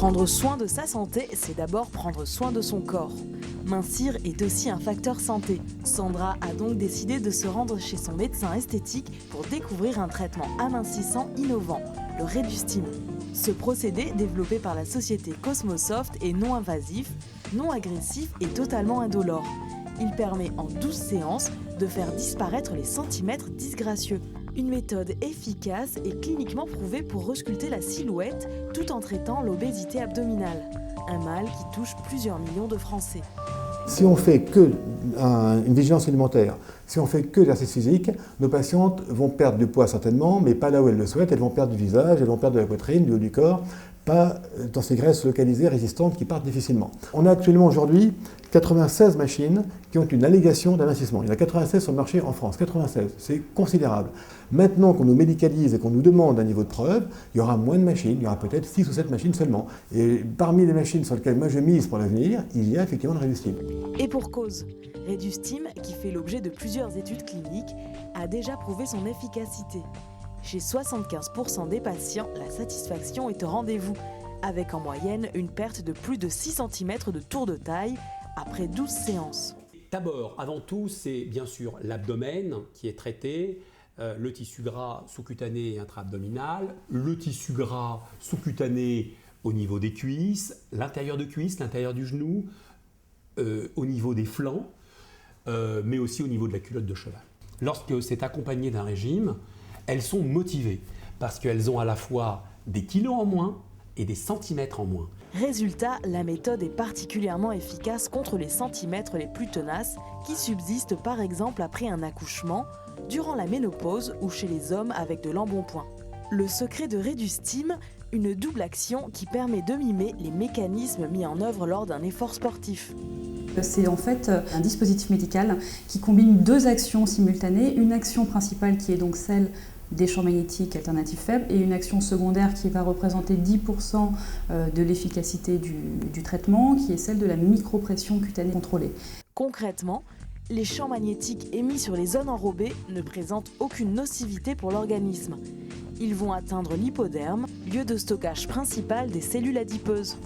Prendre soin de sa santé, c'est d'abord prendre soin de son corps. Mincir est aussi un facteur santé. Sandra a donc décidé de se rendre chez son médecin esthétique pour découvrir un traitement amincissant innovant, le Redustim. Ce procédé, développé par la société Cosmosoft, est non invasif, non agressif et totalement indolore. Il permet en 12 séances de faire disparaître les centimètres disgracieux. Une méthode efficace et cliniquement prouvée pour resculpter la silhouette tout en traitant l'obésité abdominale, un mal qui touche plusieurs millions de Français. Si on fait que une vigilance alimentaire, si on fait que l'exercice physique, nos patientes vont perdre du poids certainement, mais pas là où elles le souhaitent. Elles vont perdre du visage, elles vont perdre de la poitrine, du haut du corps, pas dans ces graisses localisées résistantes qui partent difficilement. On a actuellement aujourd'hui 96 machines qui ont une allégation d'amincissement. Il y en a 96 sur le marché en France, 96, c'est considérable. Maintenant qu'on nous médicalise et qu'on nous demande un niveau de preuve, il y aura moins de machines, il y aura peut-être 6 ou 7 machines seulement. Et parmi les machines sur lesquelles moi je mise pour l'avenir, il y a effectivement le Redustim. Et pour cause, Redustim, qui fait l'objet de plusieurs études cliniques, a déjà prouvé son efficacité. Chez 75% des patients, la satisfaction est au rendez-vous, avec en moyenne une perte de plus de 6 cm de tour de taille après 12 séances. D'abord, avant tout, c'est bien sûr l'abdomen qui est traité, le tissu gras sous-cutané et intra-abdominal, le tissu gras sous-cutané au niveau des cuisses, l'intérieur de cuisse, l'intérieur du genou, au niveau des flancs, mais aussi au niveau de la culotte de cheval. Lorsque c'est accompagné d'un régime, elles sont motivées parce qu'elles ont à la fois des kilos en moins et des centimètres en moins. Résultat, la méthode est particulièrement efficace contre les centimètres les plus tenaces qui subsistent par exemple après un accouchement, durant la ménopause ou chez les hommes avec de l'embonpoint. Le secret de Redustim, une double action qui permet de mimer les mécanismes mis en œuvre lors d'un effort sportif. C'est en fait un dispositif médical qui combine deux actions simultanées, une action principale qui est donc celle des champs magnétiques alternatifs faibles et une action secondaire qui va représenter 10% de l'efficacité du traitement, qui est celle de la micropression cutanée contrôlée. Concrètement, les champs magnétiques émis sur les zones enrobées ne présentent aucune nocivité pour l'organisme. Ils vont atteindre l'hypoderme, lieu de stockage principal des cellules adipeuses.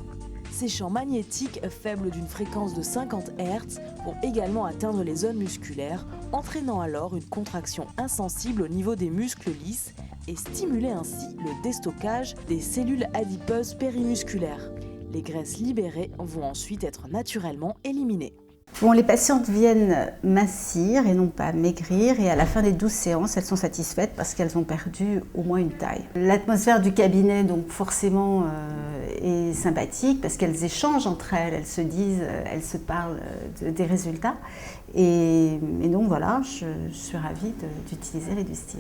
Ces champs magnétiques, faibles d'une fréquence de 50 Hz, vont également atteindre les zones musculaires, entraînant alors une contraction insensible au niveau des muscles lisses et stimuler ainsi le déstockage des cellules adipeuses périmusculaires. Les graisses libérées vont ensuite être naturellement éliminées. Bon, les patientes viennent mincir et non pas maigrir, et à la fin des 12 séances, elles sont satisfaites parce qu'elles ont perdu au moins une taille. L'atmosphère du cabinet, donc forcément, est sympathique parce qu'elles échangent entre elles, elles se disent, elles se parlent des résultats. Et donc voilà, je suis ravie d'utiliser Redustim.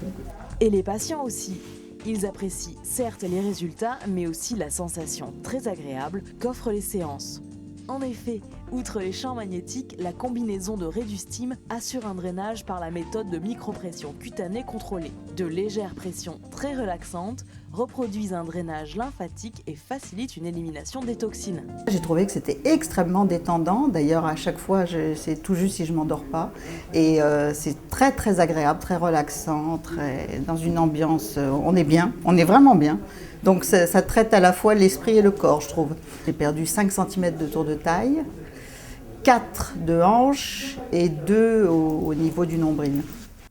Et les patients aussi. Ils apprécient certes les résultats, mais aussi la sensation très agréable qu'offrent les séances. En effet, outre les champs magnétiques, la combinaison de Redustim assure un drainage par la méthode de micropression cutanée contrôlée. De légères pressions très relaxantes reproduisent un drainage lymphatique et facilitent une élimination des toxines. J'ai trouvé que c'était extrêmement détendant. D'ailleurs, à chaque fois, c'est tout juste si je ne m'endors pas. Et c'est très très agréable, très relaxant, dans une ambiance, on est bien, on est vraiment bien. Donc ça traite à la fois l'esprit et le corps, je trouve. J'ai perdu 5 cm de tour de taille, 4 de hanche et 2 au niveau du nombril.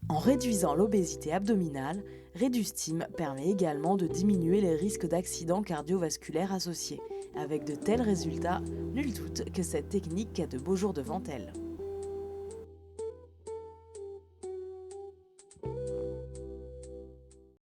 En réduisant l'obésité abdominale, Redustim permet également de diminuer les risques d'accidents cardiovasculaires associés. Avec de tels résultats, nul doute que cette technique a de beaux jours devant elle.